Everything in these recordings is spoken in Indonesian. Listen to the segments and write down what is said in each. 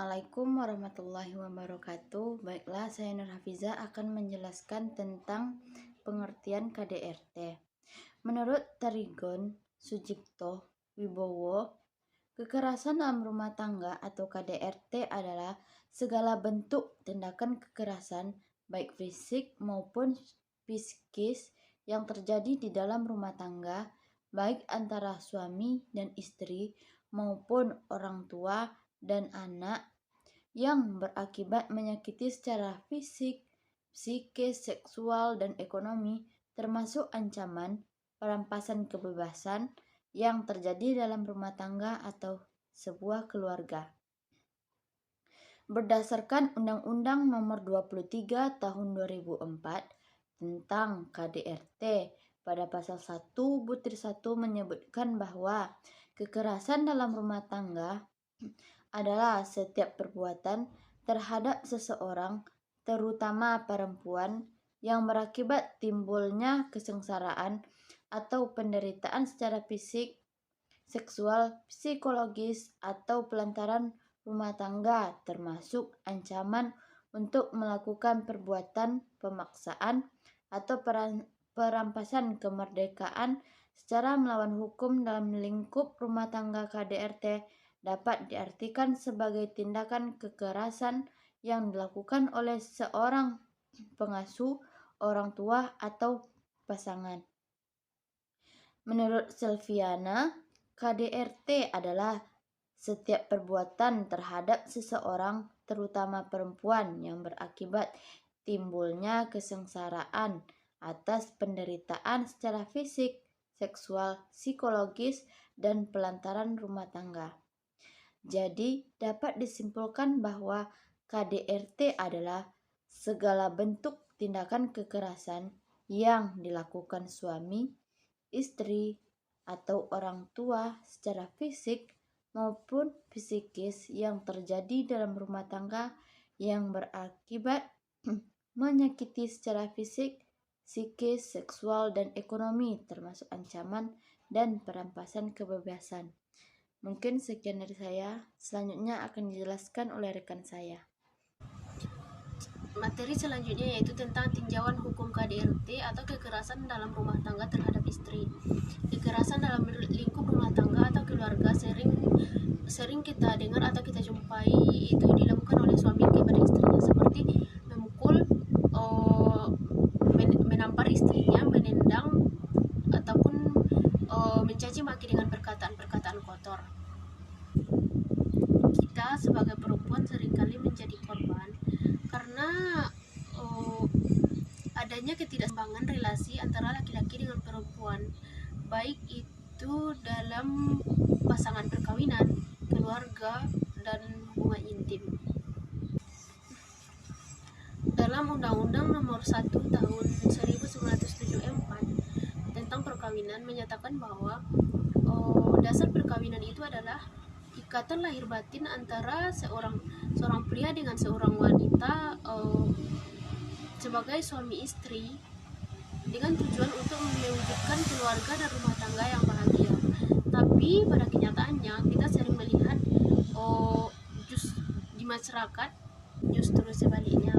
Assalamualaikum warahmatullahi wabarakatuh. Baiklah, saya Nur Hafiza akan menjelaskan tentang pengertian KDRT. Menurut Trigun Sujipto Wibowo, kekerasan dalam rumah tangga atau KDRT adalah segala bentuk tindakan kekerasan baik fisik maupun psikis yang terjadi di dalam rumah tangga, baik antara suami dan istri maupun orang tua dan anak, yang berakibat menyakiti secara fisik, psikis, seksual, dan ekonomi, termasuk ancaman, perampasan kebebasan yang terjadi dalam rumah tangga atau sebuah keluarga. Berdasarkan Undang-Undang Nomor 23 Tahun 2004 tentang KDRT, pada pasal 1 butir 1 menyebutkan bahwa kekerasan dalam rumah tangga adalah setiap perbuatan terhadap seseorang, terutama perempuan, yang berakibat timbulnya kesengsaraan atau penderitaan secara fisik, seksual, psikologis, atau pelantaran rumah tangga, termasuk ancaman untuk melakukan perbuatan pemaksaan atau perampasan kemerdekaan secara melawan hukum dalam lingkup rumah tangga. KDRT dapat diartikan sebagai tindakan kekerasan yang dilakukan oleh seorang pengasuh, orang tua, atau pasangan. Menurut Selviana, KDRT adalah setiap perbuatan terhadap seseorang, terutama perempuan, yang berakibat timbulnya kesengsaraan atas penderitaan secara fisik, seksual, psikologis, dan pelantaran rumah tangga. Jadi, dapat disimpulkan bahwa KDRT adalah segala bentuk tindakan kekerasan yang dilakukan suami, istri, atau orang tua secara fisik maupun psikis yang terjadi dalam rumah tangga yang berakibat menyakiti secara fisik, psikis, seksual, dan ekonomi, termasuk ancaman dan perampasan kebebasan. Mungkin sekian dari saya, selanjutnya akan dijelaskan oleh rekan saya. Materi selanjutnya yaitu tentang tinjauan hukum KDRT atau kekerasan dalam rumah tangga terhadap istri. Kekerasan dalam lingkup rumah tangga atau keluarga sering kita dengar atau kita jumpai itu dilakukan oleh suami kepada istrinya, seperti memukul, menampar istrinya, menendang, ataupun mencaci maki dengan perkataan-perkataan kotor. Kita sebagai perempuan seringkali menjadi korban karena adanya ketidakseimbangan relasi antara laki-laki dengan perempuan, baik itu dalam pasangan perkawinan, keluarga, dan hubungan intim. Dalam Undang-Undang Nomor 1 Tahun 1974 tentang perkawinan menyatakan bahwa dasar perkawinan itu adalah ikatan lahir batin antara seorang pria dengan seorang wanita sebagai suami istri dengan tujuan untuk mewujudkan keluarga dan rumah tangga yang bahagia. Tapi pada kenyataannya kita sering melihat di masyarakat justru sebaliknya.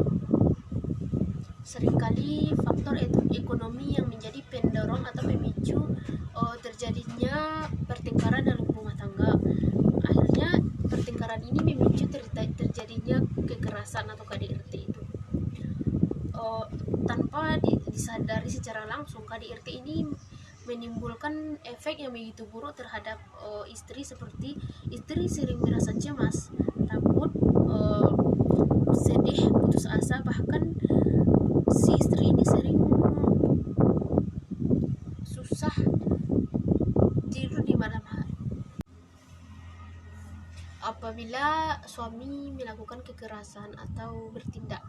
Seringkali faktor ekonomi yang menjadi pendorong atau pemicu terjadinya pertengkaran dalam rumah tangga. Akhirnya pertengkaran ini memicu terjadinya kekerasan atau KDRT itu. Tanpa disadari secara langsung, KDRT ini menimbulkan efek yang begitu buruk terhadap istri, seperti istri sering merasa cemas, takut, sedih, putus asa, bahkan si istri ini sering susah tidur di malam hari. Apabila suami melakukan kekerasan atau bertindak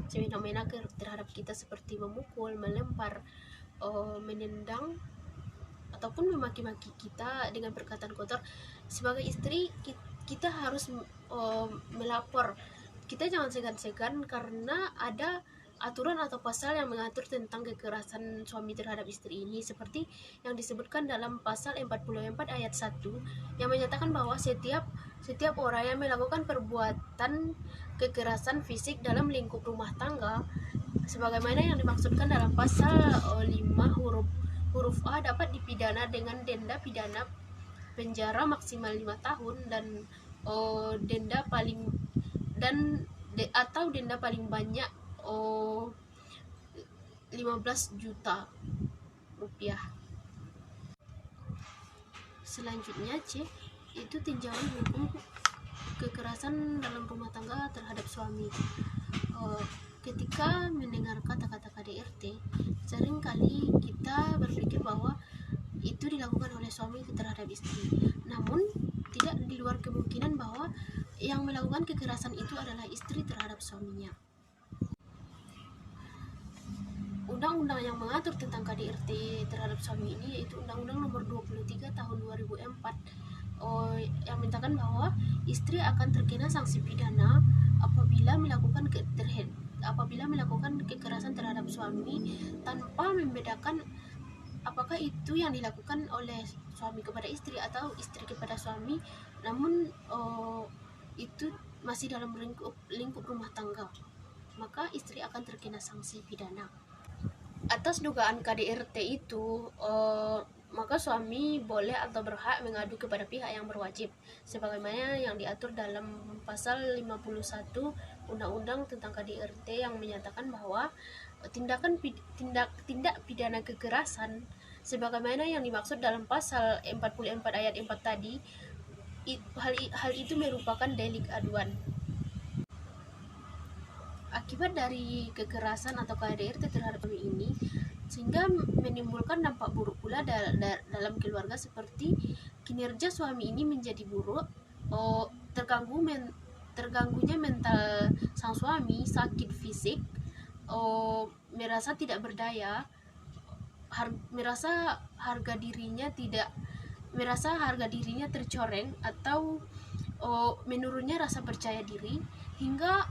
semena-mena terhadap kita seperti memukul, melempar, menendang, ataupun memaki-maki kita dengan perkataan kotor, sebagai istri kita harus melapor. Kita jangan segan-segan karena ada aturan atau pasal yang mengatur tentang kekerasan suami terhadap istri ini, seperti yang disebutkan dalam pasal 44 ayat 1 yang menyatakan bahwa setiap Setiap orang yang melakukan perbuatan kekerasan fisik dalam lingkup rumah tangga sebagaimana yang dimaksudkan dalam pasal 5 huruf A dapat dipidana dengan denda pidana penjara maksimal 5 tahun dan denda paling atau denda paling banyak 15 juta rupiah. Selanjutnya C, itu tinjauan hukum kekerasan dalam rumah tangga terhadap suami. Ketika mendengar kata-kata KDRT, seringkali kita berpikir bahwa itu dilakukan oleh suami terhadap istri. Namun, tidak di luar kemungkinan bahwa yang melakukan kekerasan itu adalah istri terhadap suaminya. Undang-undang yang mengatur tentang KDRT terhadap suami ini yaitu Undang-Undang Nomor 23 Tahun 2004 yang menyatakan bahwa istri akan terkena sanksi pidana apabila melakukan kekerasan terhadap suami tanpa membedakan apakah itu yang dilakukan oleh suami kepada istri atau istri kepada suami, namun itu masih dalam lingkup rumah tangga, maka istri akan terkena sanksi pidana. Atas dugaan KDRT itu, maka suami boleh atau berhak mengadu kepada pihak yang berwajib sebagaimana yang diatur dalam pasal 51 Undang-Undang tentang KDRT yang menyatakan bahwa tindak pidana kekerasan sebagaimana yang dimaksud dalam pasal 44 ayat 4 tadi, hal itu merupakan delik aduan. Akibat dari kekerasan atau KDRT terhadap suami ini sehingga menimbulkan dampak buruk pula dalam keluarga, seperti kinerja suami ini menjadi buruk, terganggunya mental sang suami, sakit fisik, merasa tidak berdaya, merasa harga dirinya tercoreng, atau menurunnya rasa percaya diri, hingga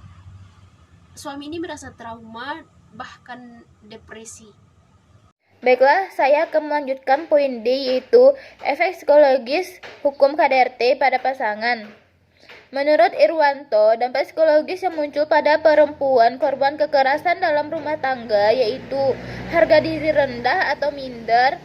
suami ini merasa trauma bahkan depresi. Baiklah, saya akan melanjutkan poin D, yaitu efek psikologis hukum KDRT pada pasangan. Menurut Irwanto, dampak psikologis yang muncul pada perempuan korban kekerasan dalam rumah tangga yaitu harga diri rendah atau minder,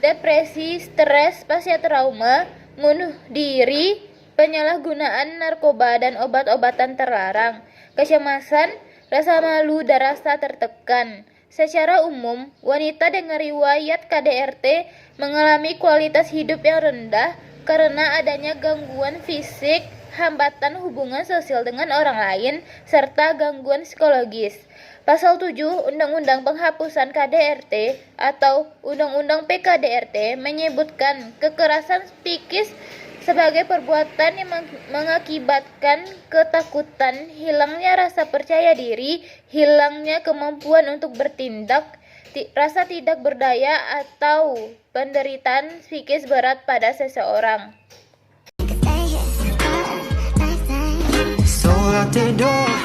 depresi, stres pasca trauma, bunuh diri, penyalahgunaan narkoba dan obat-obatan terlarang, kecemasan, rasa malu dan rasa tertekan. Secara umum, wanita dengan riwayat KDRT mengalami kualitas hidup yang rendah karena adanya gangguan fisik, hambatan hubungan sosial dengan orang lain, serta gangguan psikologis. Pasal 7 Undang-Undang Penghapusan KDRT atau Undang-Undang PKDRT menyebutkan kekerasan psikis sebagai perbuatan yang mengakibatkan ketakutan, hilangnya rasa percaya diri, hilangnya kemampuan untuk bertindak, rasa tidak berdaya, atau penderitaan psikis berat pada seseorang. Sold out the door.